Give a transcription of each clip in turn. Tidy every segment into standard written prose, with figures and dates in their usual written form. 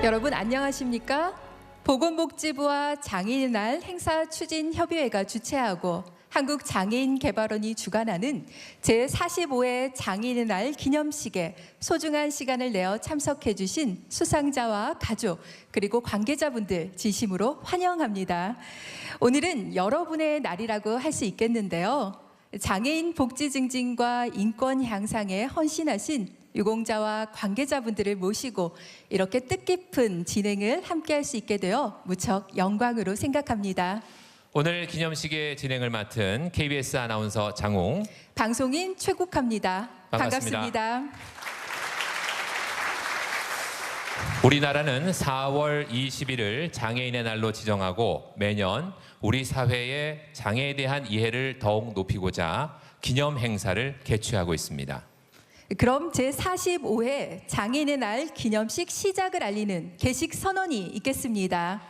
여러분 안녕하십니까? 보건복지부와 장애인의 날 행사 추진 협의회가 주최하고 한국장애인개발원이 주관하는 제45회 장애인의 날 기념식에 소중한 시간을 내어 참석해 주신 수상자와 가족 그리고 관계자분들 진심으로 환영합니다. 오늘은 여러분의 날이라고 할 수 있겠는데요. 장애인 복지 증진과 인권 향상에 헌신하신 유공자와 관계자분들을 모시고 이렇게 뜻깊은 진행을 함께할 수 있게 되어 무척 영광으로 생각합니다. 오늘 기념식의 진행을 맡은 KBS 아나운서 장웅, 방송인 최국화입니다. 반갑습니다. 우리나라는 4월 20일을 장애인의 날로 지정하고 매년 우리 사회의 장애에 대한 이해를 더욱 높이고자 기념 행사를 개최하고 있습니다. 그럼 제45회 장애인의 날 기념식 시작을 알리는 개식 선언이 있겠습니다.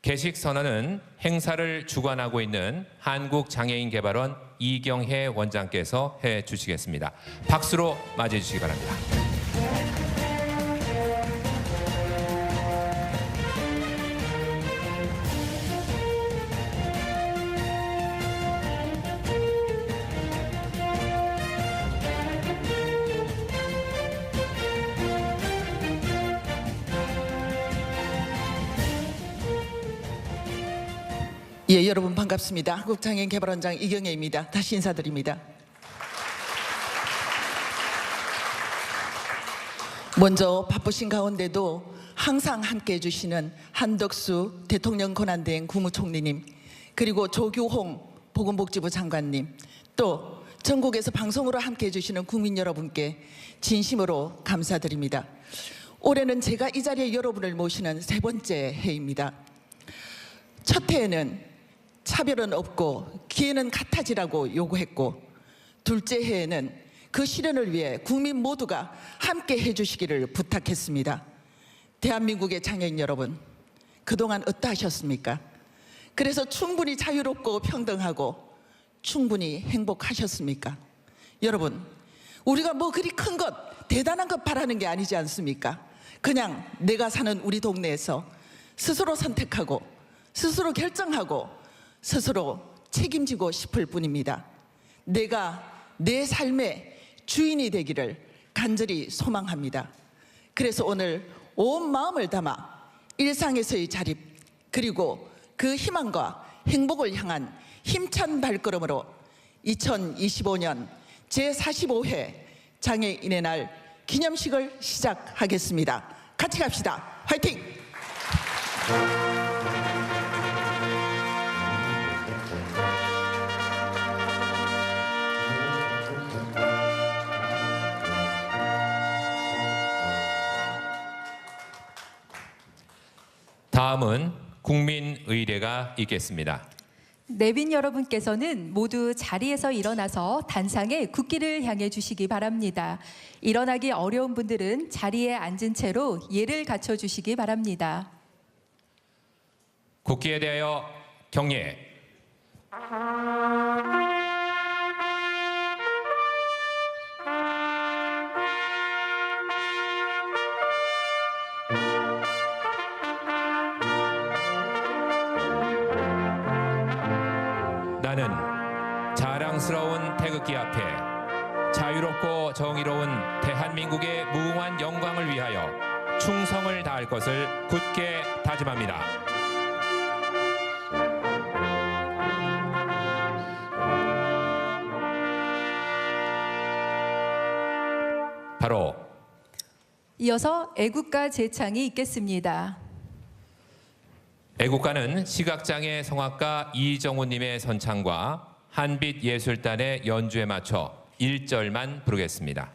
개식 선언은 행사를 주관하고 있는 한국장애인개발원 이경혜 원장께서 해 주시겠습니다. 박수로 맞이해 주시기 바랍니다. 예, 여러분 반갑습니다. 한국장애인개발원장 이경혜입니다. 다시 인사드립니다. 먼저 바쁘신 가운데도 항상 함께해 주시는 한덕수 대통령 권한대행 국무총리님, 그리고 조규홍 보건복지부 장관님, 또 전국에서 방송으로 함께해 주시는 국민 여러분께 진심으로 감사드립니다. 올해는 제가 이 자리에 여러분을 모시는 세 번째 해입니다. 첫 해에는 차별은 없고 기회는 같아지라고 요구했고, 둘째 해에는 그 실현을 위해 국민 모두가 함께 해주시기를 부탁했습니다. 대한민국의 장애인 여러분, 그동안 어떠하셨습니까? 그래서 충분히 자유롭고 평등하고 충분히 행복하셨습니까? 여러분, 우리가 뭐 그리 큰 것, 대단한 것 바라는 게 아니지 않습니까? 그냥 내가 사는 우리 동네에서 스스로 선택하고 스스로 결정하고 스스로 책임지고 싶을 뿐입니다. 내가 내 삶의 주인이 되기를 간절히 소망합니다. 그래서 오늘 온 마음을 담아 일상에서의 자립, 그리고 그 희망과 행복을 향한 힘찬 발걸음으로 2025년 제45회 장애인의 날 기념식을 시작하겠습니다. 같이 갑시다. 화이팅! 다음은 국민의례가 있겠습니다. 내빈 여러분께서는 모두 자리에서 일어나서 단상에 국기를 향해 주시기 바랍니다. 일어나기 어려운 분들은 자리에 앉은 채로 예를 갖춰 주시기 바랍니다. 국기에 대하여 경례. 나는 자랑스러운 태극기 앞에 자유롭고 정의로운 대한민국의 무궁한 영광을 위하여 충성을 다할 것을 굳게 다짐합니다. 바로 이어서 애국가 제창이 있겠습니다. 애국가는 시각장애 성악가 이정우님의 선창과 한빛예술단의 연주에 맞춰 1절만 부르겠습니다.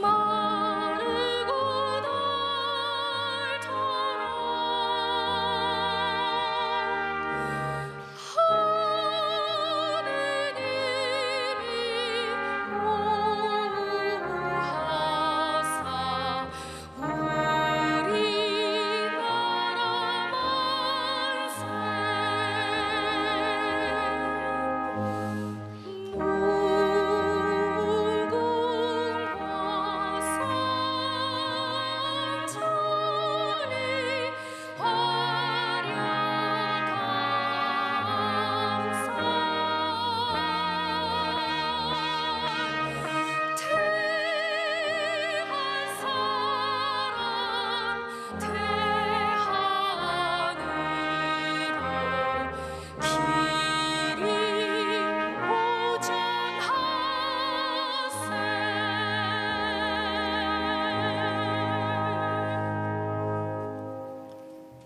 마르고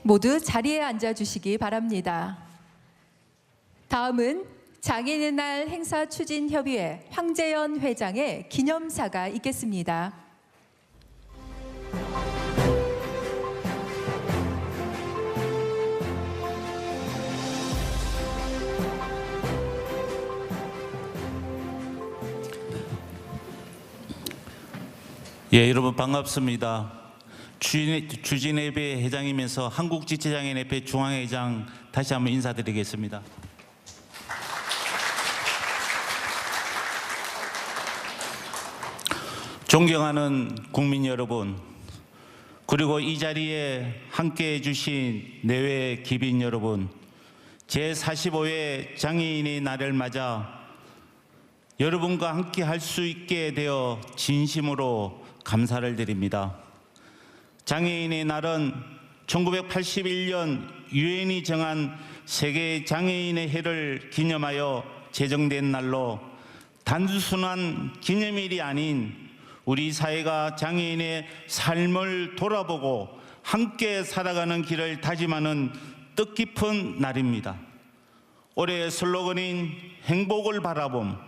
모두 자리에 앉아 주시기 바랍니다. 다음은 장애인의 날 행사 추진 협의회 황재현 회장의 기념사가 있겠습니다. 예, 여러분 반갑습니다. 추진회배 회장이면서 한국지체장애인협회 중앙회장 다시 한번 인사드리겠습니다. 존경하는 국민 여러분, 그리고 이 자리에 함께해 주신 내외 기빈 여러분, 제45회 장애인의 날을 맞아 여러분과 함께 할 수 있게 되어 진심으로 감사를 드립니다. 장애인의 날은 1981년 유엔이 정한 세계 장애인의 해를 기념하여 제정된 날로 단순한 기념일이 아닌 우리 사회가 장애인의 삶을 돌아보고 함께 살아가는 길을 다짐하는 뜻깊은 날입니다. 올해의 슬로건인 행복을 바라봄,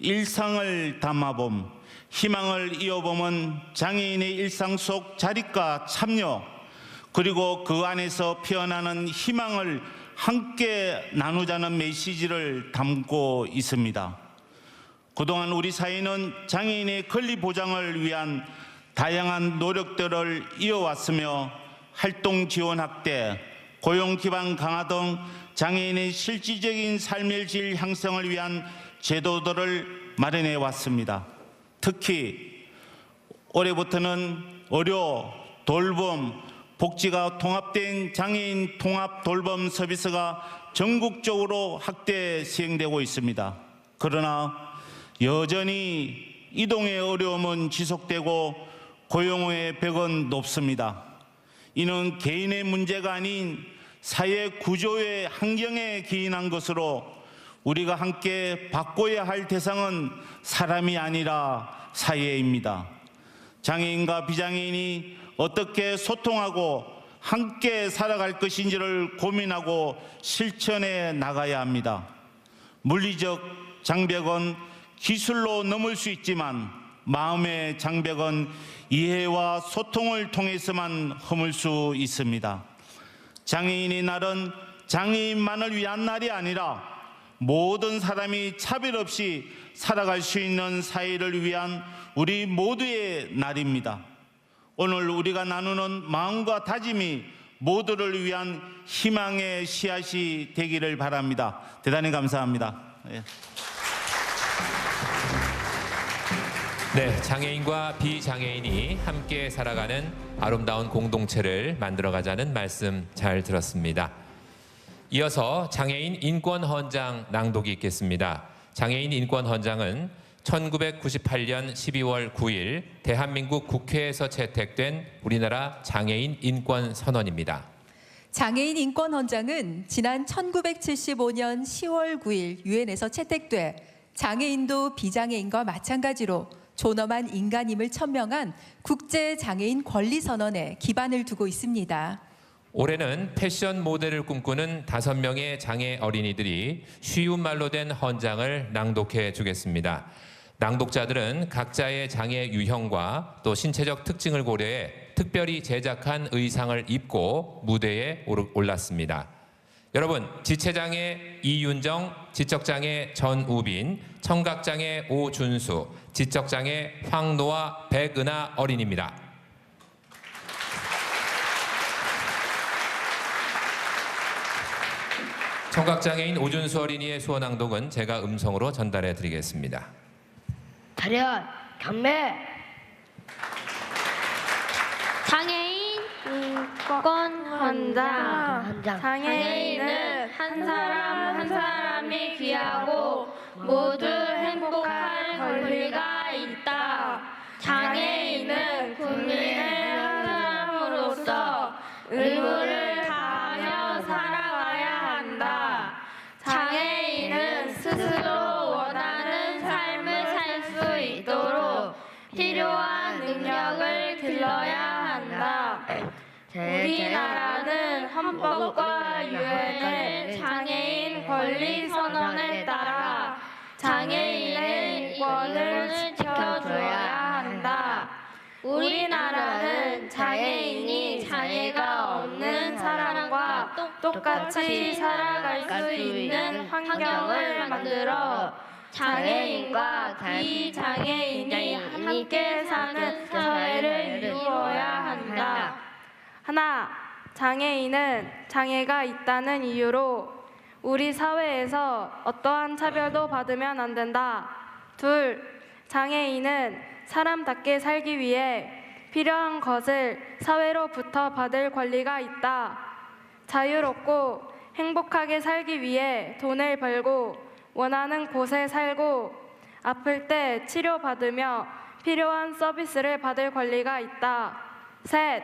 일상을 담아봄, 희망을 이어봄은 장애인의 일상 속 자립과 참여, 그리고 그 안에서 피어나는 희망을 함께 나누자는 메시지를 담고 있습니다. 그동안 우리 사회는 장애인의 권리 보장을 위한 다양한 노력들을 이어왔으며 활동 지원 확대, 고용 기반 강화 등 장애인의 실질적인 삶의 질 향상을 위한 제도들을 마련해 왔습니다. 특히 올해부터는 의료, 돌봄, 복지가 통합된 장애인 통합 돌봄 서비스가 전국적으로 확대 시행되고 있습니다. 그러나 여전히 이동의 어려움은 지속되고 고용의 벽은 높습니다. 이는 개인의 문제가 아닌 사회 구조의 환경에 기인한 것으로 우리가 함께 바꿔야 할 대상은 사람이 아니라 사회입니다. 장애인과 비장애인이 어떻게 소통하고 함께 살아갈 것인지를 고민하고 실천해 나가야 합니다. 물리적 장벽은 기술로 넘을 수 있지만 마음의 장벽은 이해와 소통을 통해서만 허물 수 있습니다. 장애인의 날은 장애인만을 위한 날이 아니라 모든 사람이 차별 없이 살아갈 수 있는 사회를 위한 우리 모두의 날입니다. 오늘 우리가 나누는 마음과 다짐이 모두를 위한 희망의 씨앗이 되기를 바랍니다. 대단히 감사합니다. 네, 장애인과 비장애인이 함께 살아가는 아름다운 공동체를 만들어가자는 말씀 잘 들었습니다. 이어서 장애인 인권헌장 낭독이 있겠습니다. 장애인 인권헌장은 1998년 12월 9일 대한민국 국회에서 채택된 우리나라 장애인 인권선언입니다. 장애인 인권헌장은 지난 1975년 10월 9일 유엔에서 채택돼 장애인도 비장애인과 마찬가지로 존엄한 인간임을 천명한 국제장애인 권리선언에 기반을 두고 있습니다. 올해는 패션 모델을 꿈꾸는 5명의 장애 어린이들이 쉬운 말로 된 헌장을 낭독해 주겠습니다. 낭독자들은 각자의 장애 유형과 또 신체적 특징을 고려해 특별히 제작한 의상을 입고 무대에 올랐습니다. 여러분, 지체장애 이윤정, 지적장애 전우빈, 청각장애 오준수, 지적장애 황노아 백은하 어린입니다. 청각장애인 오준수 어린이의 수어 낭독은 제가 음성으로 전달해 드리겠습니다. 차렷, 경례. 장애인 인권헌장. 장애인은 한 사람 한 사람이 귀하고 모두 행복할 권리가 있다. 장애인은 국민의 한 사람으로서 의무를 다하며 살아가야 한다. 장애인은 스스로 원하는 삶을 살 수 있도록 필요한 능력을 길러야 한다. 우리나라는 헌법과 유엔의 장애인 권리 선언에 따라 장애인의 인권을 지켜줘야 한다. 우리나라는 장애인이 장애가 없는 사람과 똑같이 살아갈 수 있는 환경을 만들어 장애인과 비장애인이 함께 사는 사회를 이루어야 한다. 하나, 장애인은 장애가 있다는 이유로 우리 사회에서 어떠한 차별도 받으면 안 된다. 둘, 장애인은 사람답게 살기 위해 필요한 것을 사회로부터 받을 권리가 있다. 자유롭고 행복하게 살기 위해 돈을 벌고 원하는 곳에 살고 아플 때 치료받으며 필요한 서비스를 받을 권리가 있다. 셋,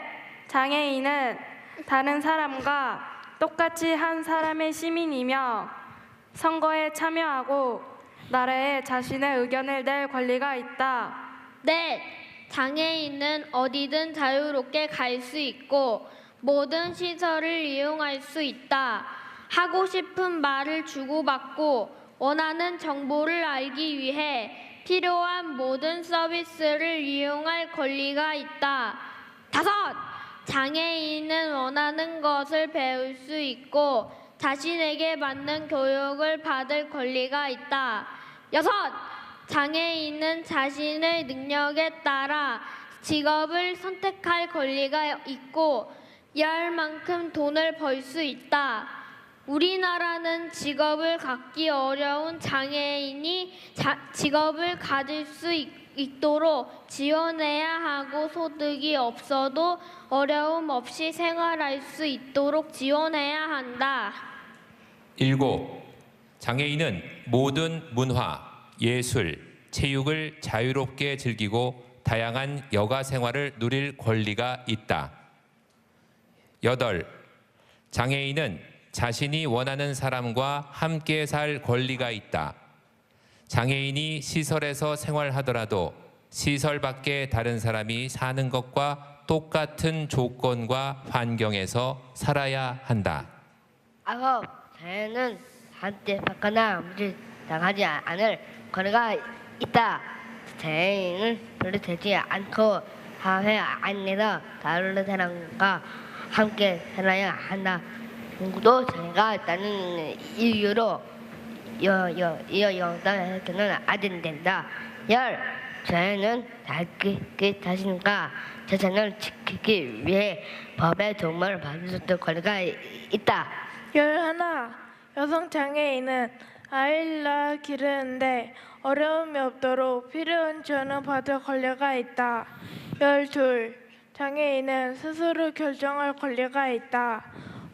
장애인은 다른 사람과 똑같이 한 사람의 시민이며 선거에 참여하고 나라에 자신의 의견을 낼 권리가 있다. 넷, 장애인은 어디든 자유롭게 갈 수 있고 모든 시설을 이용할 수 있다. 하고 싶은 말을 주고받고 원하는 정보를 알기 위해 필요한 모든 서비스를 이용할 권리가 있다. 다섯, 장애인은 원하는 것을 배울 수 있고 자신에게 맞는 교육을 받을 권리가 있다. 여섯, 장애인은 자신의 능력에 따라 직업을 선택할 권리가 있고 일할 만큼 돈을 벌 수 있다. 우리나라는 직업을 갖기 어려운 장애인이 직업을 가질 수 있도록 지원해야 하고 소득이 없어도 어려움 없이 생활할 수 있도록 지원해야 한다. 7. 장애인은 모든 문화, 예술, 체육을 자유롭게 즐기고 다양한 여가 생활을 누릴 권리가 있다. 8. 장애인은 자신이 원하는 사람과 함께 살 권리가 있다. 장애인이 시설에서 생활하더라도 시설 밖에 다른 사람이 사는 것과 똑같은 조건과 환경에서 살아야 한다. 9. 장애인은 한때 받거나 무시당하지 않을 권리가 있다. 장애인은 분리되지 않고 사회 안에서 다른 사람과 함께 살아야 한다. 누구도 장애가 있다는 이유로 영상에서는 안 된다. 10. 장애인은 자기 자신과 재산을 지키기 위해 법의 도움을 받을 수 있는 권리가 있다. 11. 여성 장애인은 아이를 낳아 기르는데 어려움이 없도록 필요한 지원을 받을 권리가 있다. 12. 장애인은 스스로 결정할 권리가 있다.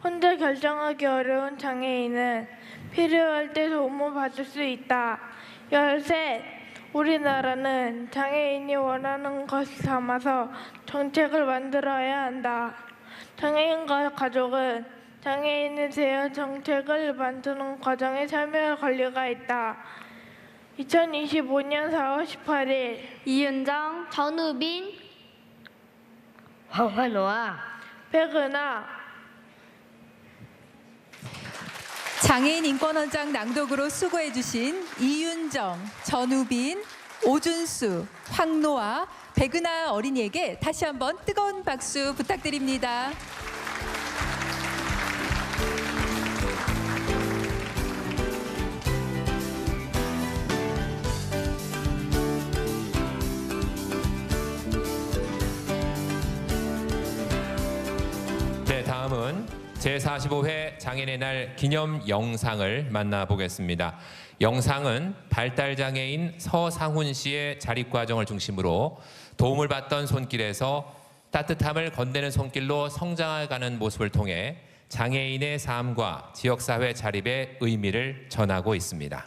혼자 결정하기 어려운 장애인은 필요할 때 도움을 받을 수 있다. 13. 우리나라는 장애인이 원하는 것을 담아서 정책을 만들어야 한다. 장애인과 가족은 장애인에 대한 정책을 만드는 과정에 참여할 권리가 있다. 2025년 4월 18일 이윤정, 전우빈, 황환호와 백은하 장애인 인권원장 낭독으로 수고해주신 이윤정, 전우빈, 오준수, 황노아, 백은하 어린이에게 다시 한번 뜨거운 박수 부탁드립니다. 네, 다음은 제45회 장애인의 날 기념 영상을 만나보겠습니다. 영상은 발달장애인 서상훈 씨의 자립과정을 중심으로 도움을 받던 손길에서 따뜻함을 건네는 손길로 성장해가는 모습을 통해 장애인의 삶과 지역사회 자립의 의미를 전하고 있습니다.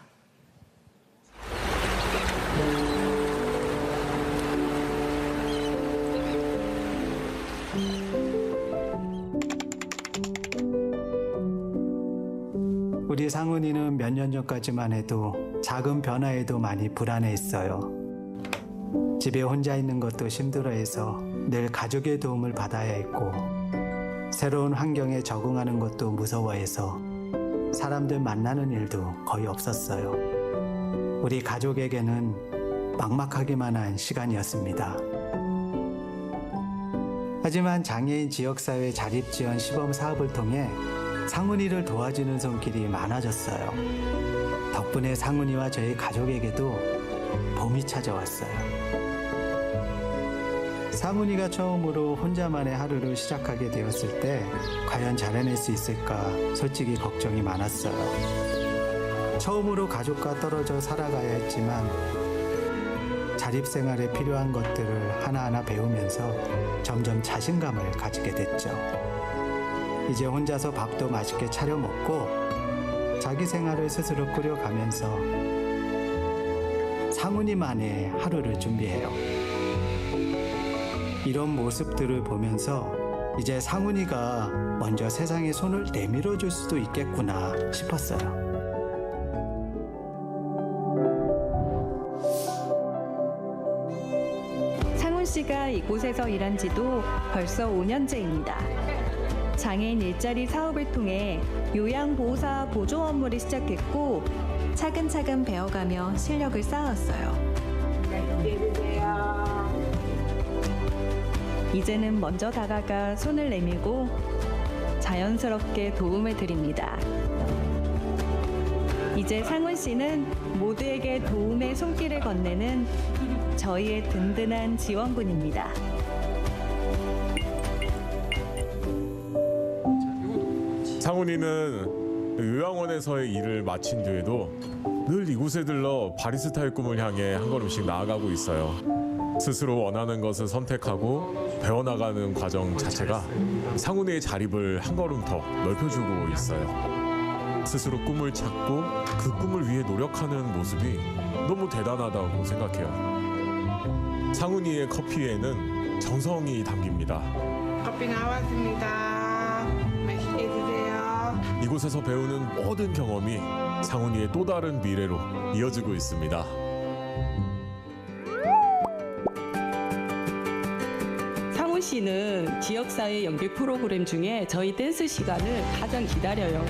우리 상훈이는 몇 년 전까지만 해도 작은 변화에도 많이 불안해했어요. 집에 혼자 있는 것도 힘들어해서 늘 가족의 도움을 받아야 했고 새로운 환경에 적응하는 것도 무서워해서 사람들 만나는 일도 거의 없었어요. 우리 가족에게는 막막하기만 한 시간이었습니다. 하지만 장애인 지역사회 자립지원 시범 사업을 통해 상훈이를 도와주는 손길이 많아졌어요. 덕분에 상훈이와 저희 가족에게도 봄이 찾아왔어요. 상훈이가 처음으로 혼자만의 하루를 시작하게 되었을 때 과연 잘해낼 수 있을까 솔직히 걱정이 많았어요. 처음으로 가족과 떨어져 살아가야 했지만 자립생활에 필요한 것들을 하나하나 배우면서 점점 자신감을 가지게 됐죠. 이제 혼자서 밥도 맛있게 차려 먹고 자기 생활을 스스로 꾸려가면서 상훈이만의 하루를 준비해요. 이런 모습들을 보면서 이제 상훈이가 먼저 세상에 손을 내밀어 줄 수도 있겠구나 싶었어요. 상훈 씨가 이곳에서 일한 지도 벌써 5년째입니다. 장애인 일자리 사업을 통해 요양보호사 보조 업무를 시작했고 차근차근 배워가며 실력을 쌓았어요. 이제는 먼저 다가가 손을 내밀고 자연스럽게 도움을 드립니다. 이제 상훈 씨는 모두에게 도움의 손길을 건네는 저희의 든든한 지원군입니다. 상훈이는 요양원에서의 일을 마친 뒤에도 늘 이곳에 들러 바리스타의 꿈을 향해 한 걸음씩 나아가고 있어요. 스스로 원하는 것을 선택하고 배워나가는 과정 자체가 상훈이의 자립을 한 걸음 더 넓혀주고 있어요. 스스로 꿈을 찾고 그 꿈을 위해 노력하는 모습이 너무 대단하다고 생각해요. 상훈이의 커피에는 정성이 담깁니다. 커피 나왔습니다. 맛있게 드세요. 이곳에서 배우는 모든 경험이 상훈이의 또 다른 미래로 이어지고 있습니다. 상훈 씨는 지역사회 연계 프로그램 중에 저희 댄스 시간을 가장 기다려요.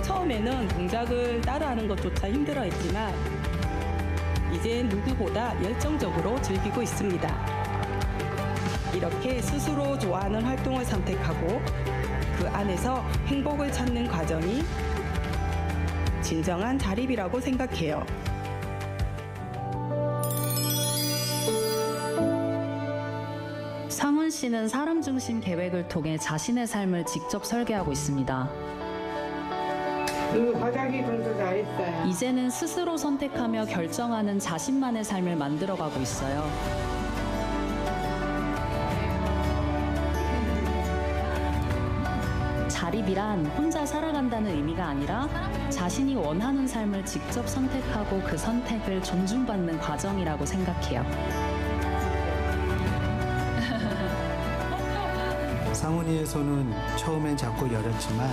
처음에는 동작을 따라하는 것조차 힘들어했지만 이제 누구보다 열정적으로 즐기고 있습니다. 이렇게 스스로 좋아하는 활동을 선택하고 그 안에서 행복을 찾는 과정이 진정한 자립이라고 생각해요. 상훈 씨는 사람 중심 계획을 통해 자신의 삶을 직접 설계하고 있습니다. 화장이 좀더 잘했어요. 이제는 스스로 선택하며 결정하는 자신만의 삶을 만들어가고 있어요. 자립이란 혼자 살아간다는 의미가 아니라 자신이 원하는 삶을 직접 선택하고 그 선택을 존중받는 과정이라고 생각해요. 상훈이의 손은 처음엔 작고 여렸지만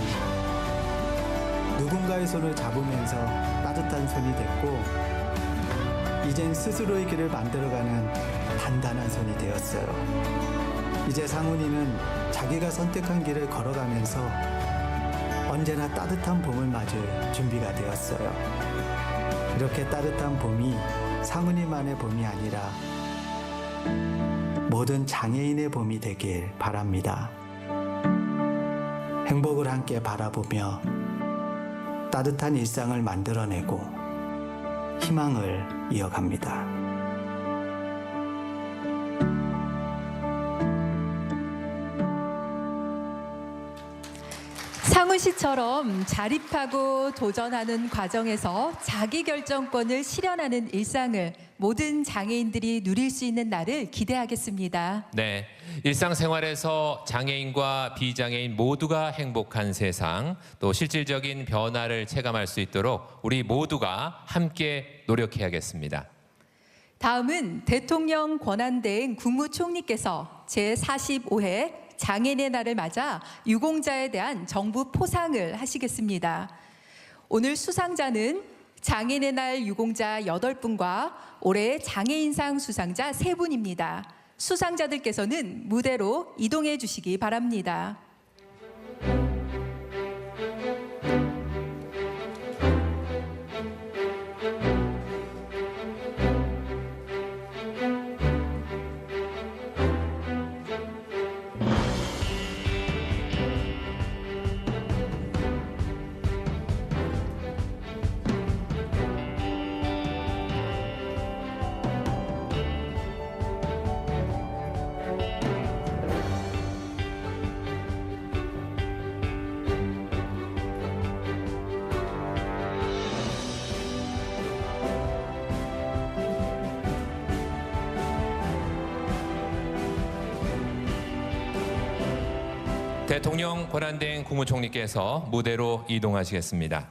누군가의 손을 잡으면서 따뜻한 손이 됐고 이젠 스스로의 길을 만들어가는 단단한 손이 되었어요. 이제 상훈이는 자기가 선택한 길을 걸어가면서 언제나 따뜻한 봄을 맞을 준비가 되었어요. 이렇게 따뜻한 봄이 상훈이만의 봄이 아니라 모든 장애인의 봄이 되길 바랍니다. 행복을 함께 바라보며 따뜻한 일상을 만들어내고 희망을 이어갑니다. 상훈 씨처럼 자립하고 도전하는 과정에서 자기 결정권을 실현하는 일상을 모든 장애인들이 누릴 수 있는 날을 기대하겠습니다. 네, 일상생활에서 장애인과 비장애인 모두가 행복한 세상, 또 실질적인 변화를 체감할 수 있도록 우리 모두가 함께 노력해야겠습니다. 다음은 대통령 권한대행 국무총리께서 제45회 장애인의 날을 맞아 유공자에 대한 정부 포상을 하시겠습니다. 오늘 수상자는 장애인의 날 유공자 8분과 올해 장애인상 수상자 3분입니다. 수상자들께서는 무대로 이동해 주시기 바랍니다. 대통령 권한대행 국무총리께서 무대로 이동하시겠습니다.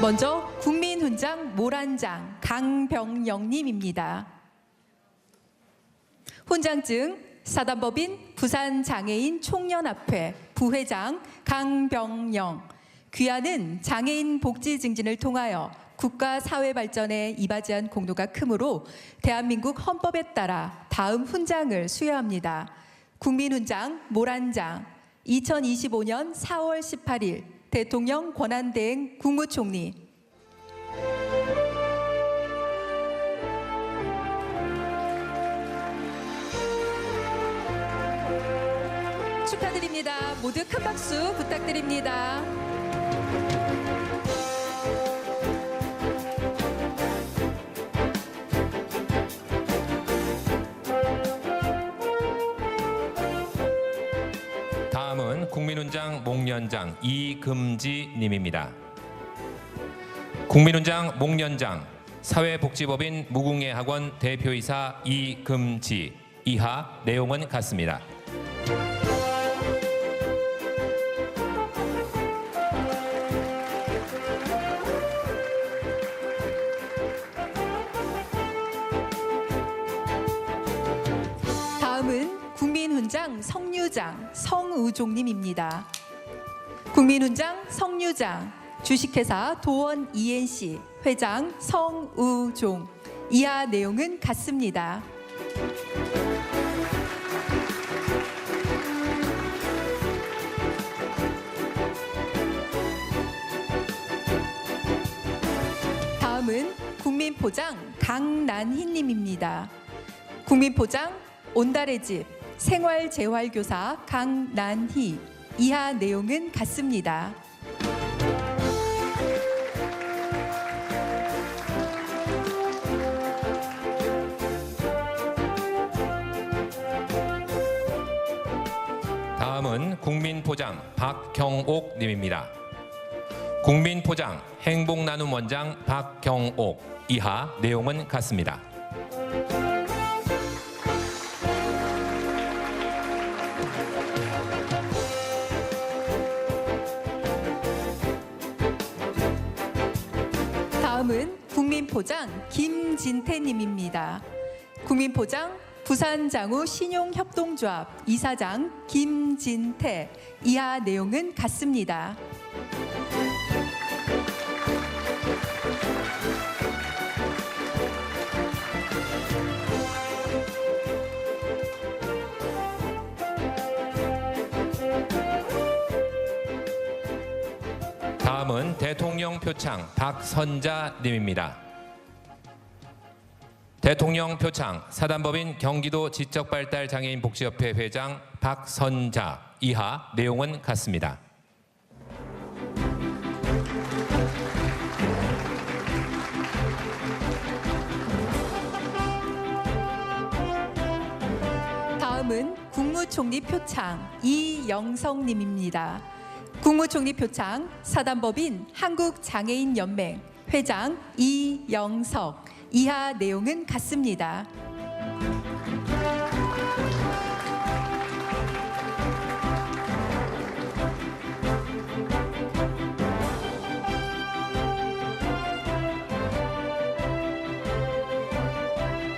먼저 국민훈장 모란장 강병영님입니다. 훈장증 사단법인 부산장애인 총연합회 부회장 강병영. 귀하는 장애인 복지 증진을 통하여 국가 사회 발전에 이바지한 공로가 크므로 대한민국 헌법에 따라 다음 훈장을 수여합니다. 국민훈장 모란장 2025년 4월 18일 대통령 권한대행 국무총리. 축하드립니다. 모두 큰 박수 부탁드립니다. 다음은 국민훈장 목련장 이금지님입니다. 국민훈장 목련장 사회복지법인 무궁예학원 대표이사 이금지. 이하 내용은 같습니다. 다음은 국민훈장 성류장 성우종님입니다. 국민훈장 성류장 주식회사 도원 ENC 회장 성우종. 이하 내용은 같습니다. 다음은 국민포장 강난희님입니다. 국민포장 온달의 집 생활재활교사 강난희. 이하 내용은 같습니다. 다음은 국민포장 박경옥님입니다. 국민포장 행복나눔 원장 박경옥. 이하 내용은 같습니다. 다음은 국민포장 김진태님입니다. 국민포장 부산장우 신용협동조합 이사장 김진태. 이하 내용은 같습니다. 다음은 대통령 표창 박선자님입니다. 대통령 표창 사단법인 경기도 지적발달장애인 복지협회 회장 박선자. 이하 내용은 같습니다. 다음은 국무총리 표창 이영성님입니다. 국무총리 표창 사단법인 한국장애인연맹 회장 이영석. 이하 내용은 같습니다.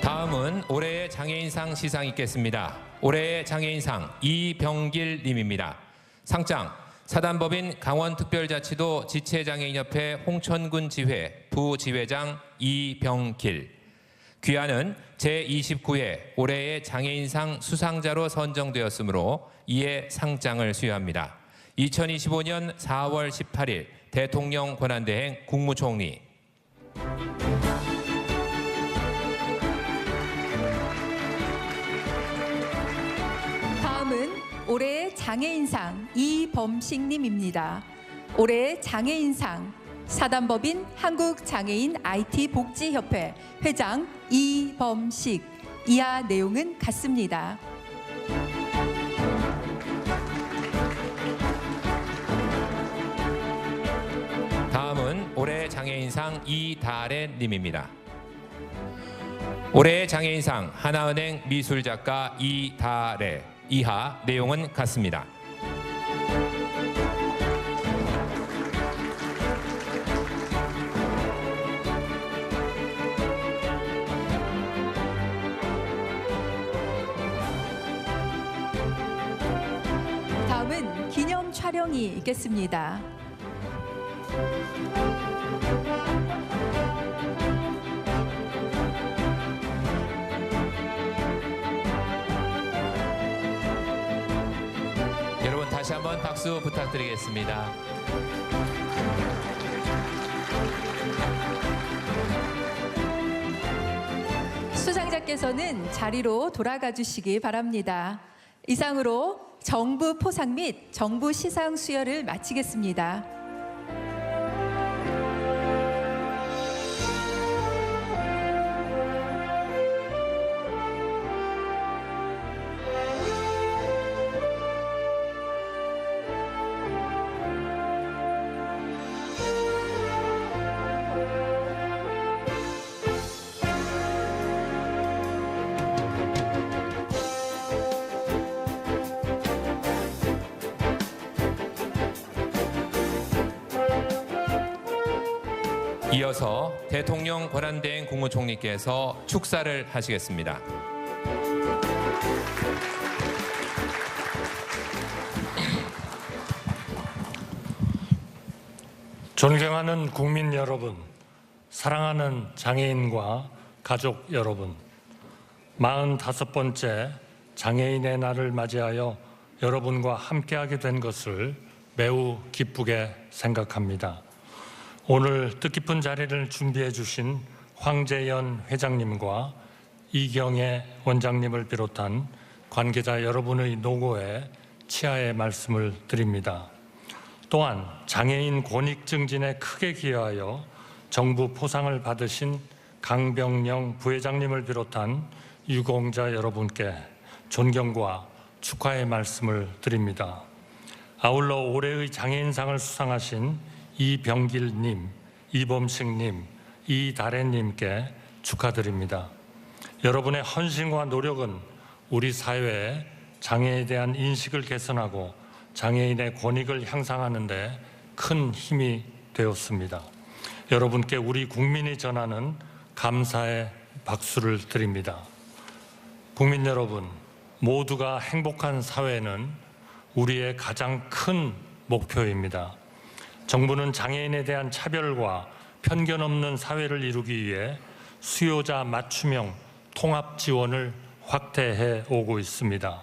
다음은 올해의 장애인상 시상 있겠습니다. 올해의 장애인상 이병길님입니다. 상장 사단법인 강원특별자치도 지체장애인협회 홍천군 지회 부지회장 이병길. 귀하는 제29회 올해의 장애인상 수상자로 선정되었으므로 이에 상장을 수여합니다. 2025년 4월 18일 대통령 권한대행 국무총리. 다음은 올해의 장애인상 이범식님입니다. 올해의 장애인상 사단법인 한국장애인 IT복지협회 회장 이범식. 이하 내용은 같습니다. 장애인상 이다래님입니다. 올해의 장애인상 하나은행 미술작가 이다래. 이하 내용은 같습니다. 다음은 기념 촬영이 있겠습니다. 여러분 다시 한번 박수 부탁드리겠습니다. 수상자께서는 자리로 돌아가 주시기 바랍니다. 이상으로 정부 포상 및 정부 시상 수여를 마치겠습니다. 이어서 대통령 권한대행 국무총리께서 축사를 하시겠습니다. 존경하는 국민 여러분, 사랑하는 장애인과 가족 여러분, 45번째 장애인의 날을 맞이하여 여러분과 함께하게 된 것을 매우 기쁘게 생각합니다. 오늘 뜻깊은 자리를 준비해 주신 황재연 회장님과 이경애 원장님을 비롯한 관계자 여러분의 노고에 치하의 말씀을 드립니다. 또한 장애인 권익 증진에 크게 기여하여 정부 포상을 받으신 강병영 부회장님을 비롯한 유공자 여러분께 존경과 축하의 말씀을 드립니다. 아울러 올해의 장애인상을 수상하신 이병길님, 이범식님, 이다래님께 축하드립니다. 여러분의 헌신과 노력은 우리 사회의 장애에 대한 인식을 개선하고 장애인의 권익을 향상하는 데 큰 힘이 되었습니다. 여러분께 우리 국민이 전하는 감사의 박수를 드립니다. 국민 여러분, 모두가 행복한 사회는 우리의 가장 큰 목표입니다. 정부는 장애인에 대한 차별과 편견 없는 사회를 이루기 위해 수요자 맞춤형 통합 지원을 확대해 오고 있습니다.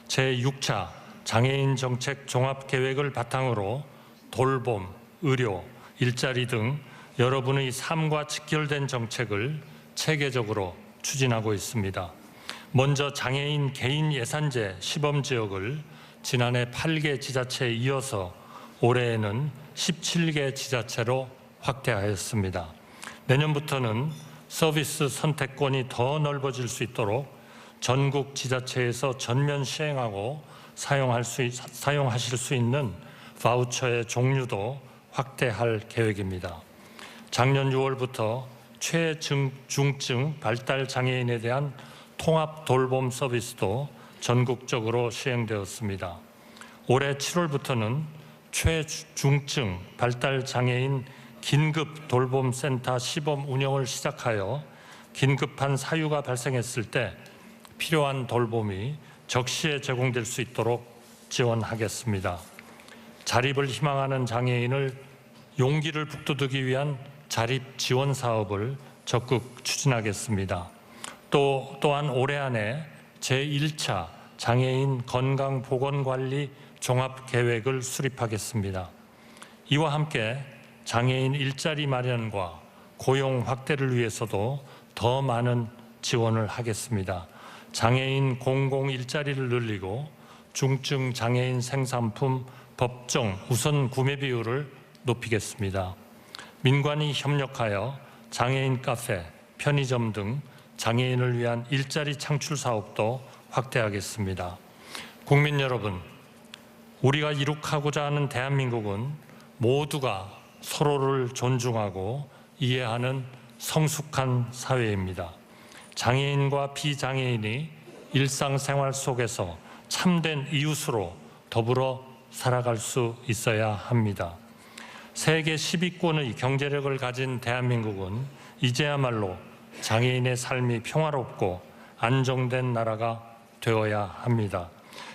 제6차 장애인 정책 종합 계획을 바탕으로 돌봄, 의료, 일자리 등 여러분의 삶과 직결된 정책을 체계적으로 추진하고 있습니다. 먼저 장애인 개인 예산제 시범 지역을 지난해 8개 지자체에 이어서 올해에는 17개 지자체로 확대하였습니다. 내년부터는 서비스 선택권이 더 넓어질 수 있도록 전국 지자체에서 전면 시행하고 사용하실 수 있는 바우처의 종류도 확대할 계획입니다. 작년 6월부터 최중증 발달 장애인에 대한 통합 돌봄 서비스도 전국적으로 시행되었습니다. 올해 7월부터는 최중증 발달 장애인 긴급 돌봄센터 시범 운영을 시작하여 긴급한 사유가 발생했을 때 필요한 돌봄이 적시에 제공될 수 있도록 지원하겠습니다. 자립을 희망하는 장애인을 용기를 북돋우기 위한 자립 지원 사업을 적극 추진하겠습니다. 또한 올해 안에 제1차 장애인 건강보건관리 종합계획을 수립하겠습니다. 이와 함께 장애인 일자리 마련과 고용 확대를 위해서도 더 많은 지원을 하겠습니다. 장애인 공공 일자리를 늘리고 중증 장애인 생산품 법정 우선 구매 비율을 높이겠습니다. 민관이 협력하여 장애인 카페, 편의점 등 장애인을 위한 일자리 창출 사업도 확대하겠습니다. 국민 여러분, 우리가 이룩하고자 하는 대한민국은 모두가 서로를 존중하고 이해하는 성숙한 사회입니다. 장애인과 비장애인이 일상생활 속에서 참된 이웃으로 더불어 살아갈 수 있어야 합니다. 세계 10위권의 경제력을 가진 대한민국은 이제야말로 장애인의 삶이 평화롭고 안정된 나라가 되어야 합니다.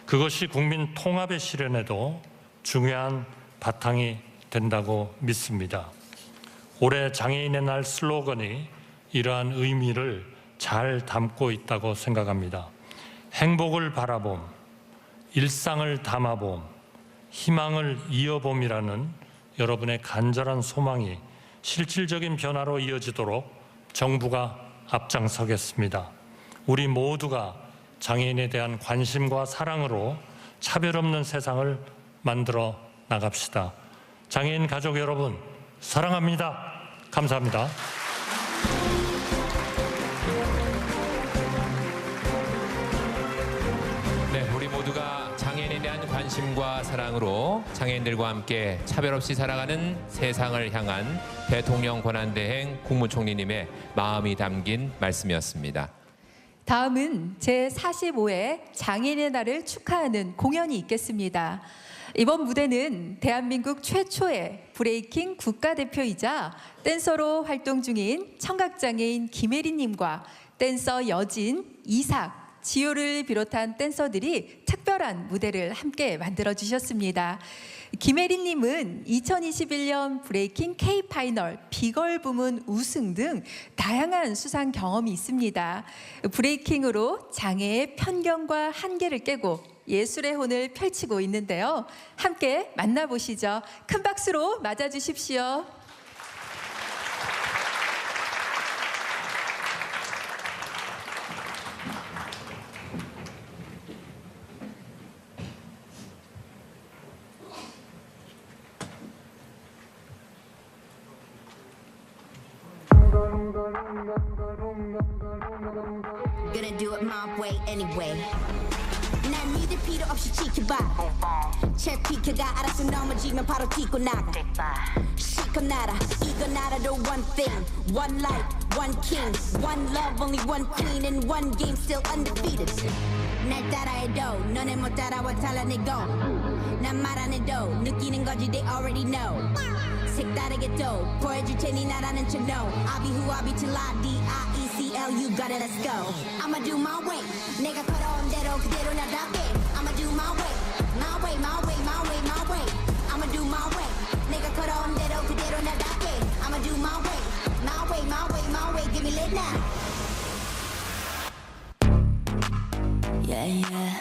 그것이 국민 통합의 실현에도 중요한 바탕이 된다고 믿습니다. 올해 장애인의 날 슬로건이 이러한 의미를 잘 담고 있다고 생각합니다. 행복을 바라봄, 일상을 담아봄, 희망을 이어봄이라는 여러분의 간절한 소망이 실질적인 변화로 이어지도록 정부가 앞장서겠습니다. 우리 모두가 장애인에 대한 관심과 사랑으로 차별 없는 세상을 만들어 나갑시다. 장애인 가족 여러분, 사랑합니다. 감사합니다. 네, 우리 모두가 장애인에 대한 관심과 사랑으로 장애인들과 함께 차별 없이 살아가는 세상을 향한 대통령 권한대행 국무총리님의 마음이 담긴 말씀이었습니다. 다음은 제45회 장애인의 날을 축하하는 공연이 있겠습니다. 이번 무대는 대한민국 최초의 브레이킹 국가대표이자 댄서로 활동 중인 청각장애인 김혜리님과 댄서 여진, 이삭, 지효를 비롯한 댄서들이 특별한 무대를 함께 만들어주셨습니다. 김혜리님은 2021년 브레이킹 K파이널 비걸 부문 우승 등 다양한 수상 경험이 있습니다. 브레이킹으로 장애의 편견과 한계를 깨고 예술의 혼을 펼치고 있는데요. 함께 만나보시죠. 큰 박수로 맞아주십시오. Gonna do it my way anyway. 난 니들 필요 없이 지켜봐. 채피크가 알아서 넘어지면 바로 뛰고 나가. 시커 나라 이건 알아도 one thing, one light, one king, one love, only one queen, and one game still undefeated. 날 따라해도 너네 못 따라와 달라내고 난 말 안 해도 느끼는 거지 they already know. 색다르게 또 보여줄 테니 나라는 척 know. I'll be who I'll be till I D-I-E-C-L you got it let's go. I'ma do my way 내가 걸어온 대로 그대로 나답게 I'ma do my way my way my way my way my way I'ma do my way 내가 걸어온 대로 그대로 나답게 I'ma do my way my way my way my way give me lit now. Yeah yeah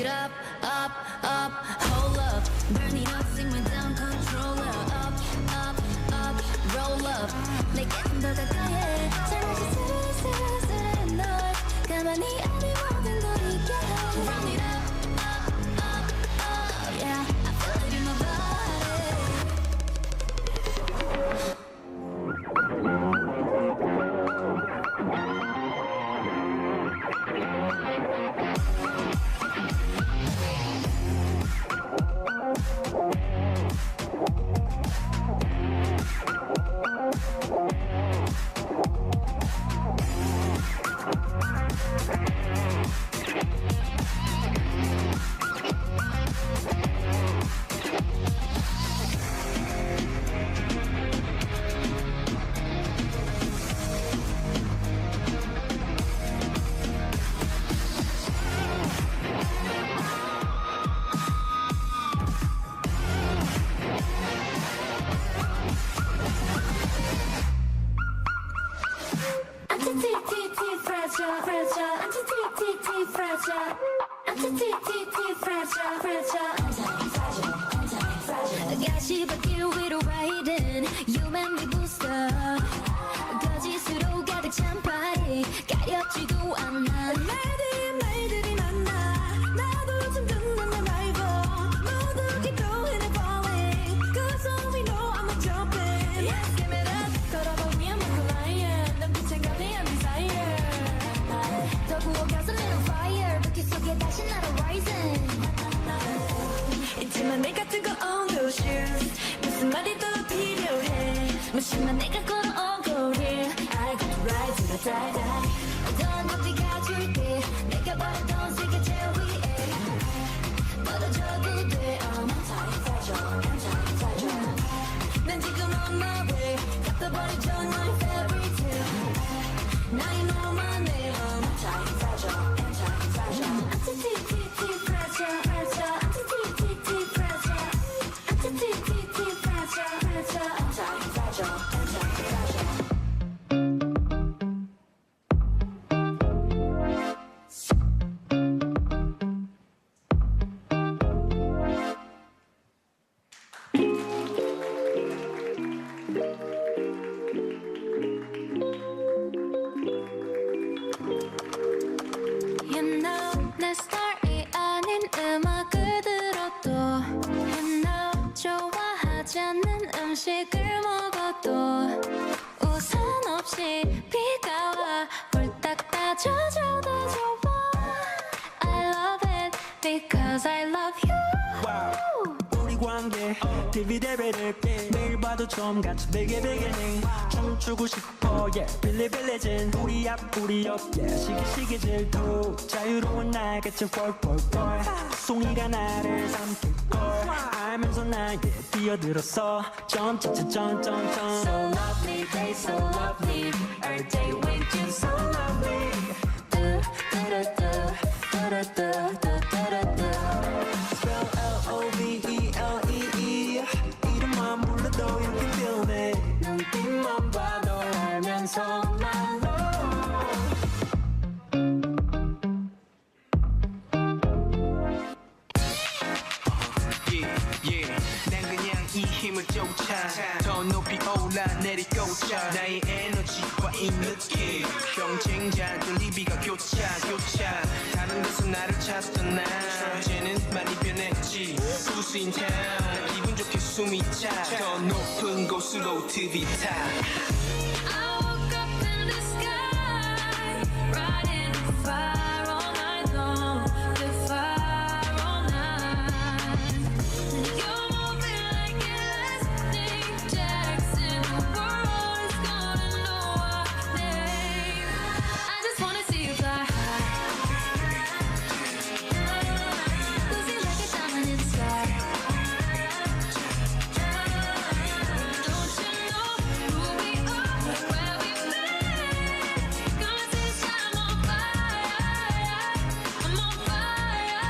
Up, up, up, hold up, burn it up, sing me down, controller, up, up, up, roll up, 내게 좀 더 가까이, 잠시 스르스르스르 널 가만히 아니 모든 걸 잊게 해. Run it up, up, up, up, yeah, I feel it in my 가시밭길 위로 riding You and me booster 거짓으로 가득 찬 party 가려지도 않아 말들이 많아 나도 좀 듣는 말 말고 모두 keep going and falling 내가 걸어온 거리 I got the right to the die die 어떤 높이가 줄게 내가 바라던 세계 제일 위에 떨어져도 돼 I'm anti-fragile anti-fragile 난 지금 on my way 갚아버리죠 너의 fairy tale 나의 너만 내 I'm anti-fragile anti-fragile anti-fragile fragile anti-fragile fragile anti-fragile fragile anti-fragile anti-fragile You know 내 스타일이 아닌 음악을 들어도 You know 좋아하지 않는 음식을 먹어도 우산 없이 비가 와 홀딱 따져줘도 좋아 I love it because I love you 우리 관계 디비데베를 매일 봐도 좀 같이 베개베개네 춤추고 싶어 yeah 빌리빌리진 우리 앞 우리 옆 yeah 시기시기 질투 자유로운 날 같이 펄펄펄 송이가 나를 삼킬걸 알면서 나에 뛰어들었어 점점점점점 So lovely day so lovely Our day with you so lovely 뚜루뚜루뚜루뚜루뚜루뚜루 Spell L-O-V-E-L-E-E 이름만 불러도 you can feel me 눈빛만 봐도 알면서 말로 난 그냥 이 힘을 쫓아 더 높이 올라내리고자 나의 에너지와 이 느낌 경쟁자들 리비가 교차 다른 데서 나를 찾던 나 이제는 많이 변했지 부수인 타운 기분 좋게 숨이 차 더 높은 곳으로 들이타 I woke up in the sky riding the fire all night long the fire all night You're moving like elastic Jackson the world is gonna know our name I just wanna see you fly high Losing like a diamond in the sky Don't you know who we are, where we've been? Gonna taste I'm on fire, I'm on fire.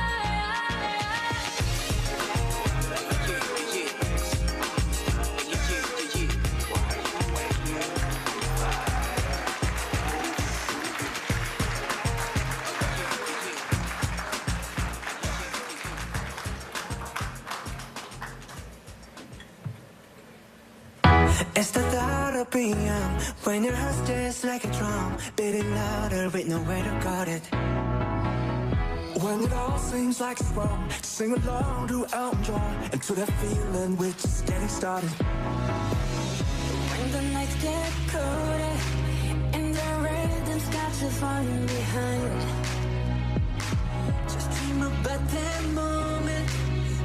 It's the thought of being young when your heart stays like a drum, beating louder with nowhere to guard it. When it all seems like it's wrong, sing along to Elton John and to that feeling we're just getting started. When the nights get colder and the rhythm's got you falling behind, just dream about that moment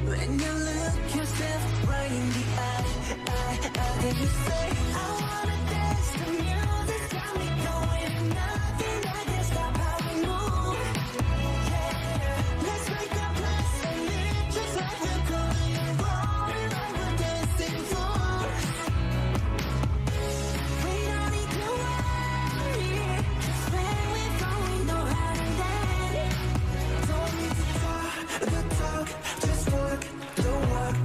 when you look yourself right in the eye. Then you say, I wanna dance, the music's got me going, nothing I can stop how we move. Yeah, let's make a place and live just like we're going, rolling like we're dancing fools. We don't need to worry, 'cause when we're going, no hiding that. Don't need to talk, just walk, don't walk.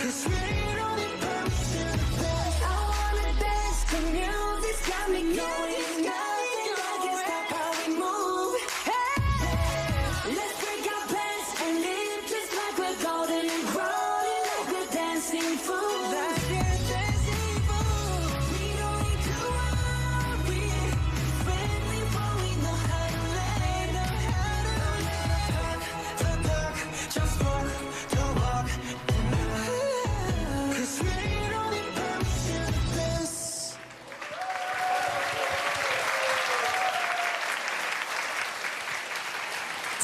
'Cause we don't need permission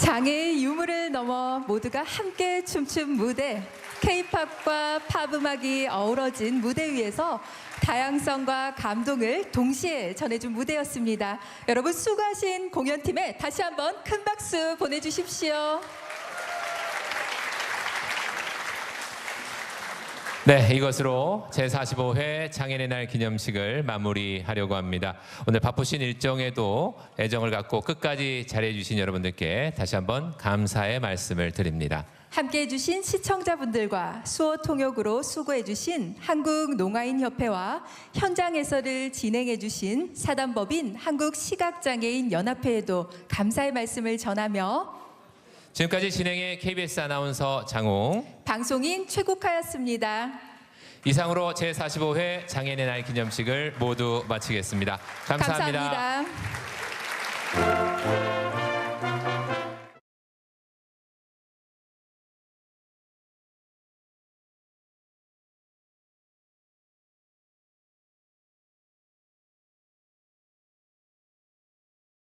장애의 유무를 넘어 모두가 함께 춤춘 무대, K-팝과 팝 음악이 어우러진 무대 위에서 다양성과 감동을 동시에 전해준 무대였습니다. 여러분 수고하신 공연팀에 다시 한번 큰 박수 보내주십시오. 네, 이것으로 제45회 장애인의 날 기념식을 마무리하려고 합니다. 오늘 바쁘신 일정에도 애정을 갖고 끝까지 잘해주신 여러분들께 다시 한번 감사의 말씀을 드립니다. 함께해 주신 시청자분들과 수어 통역으로 수고해 주신 한국농아인협회와 현장 해설을 진행해 주신 사단법인 한국시각장애인연합회에도 감사의 말씀을 전하며 지금까지 진행의 KBS 아나운서 장웅, 방송인 최국하였습니다. 이상으로 제45회 장애인의 날 기념식을 모두 마치겠습니다. 감사합니다. 감사합니다.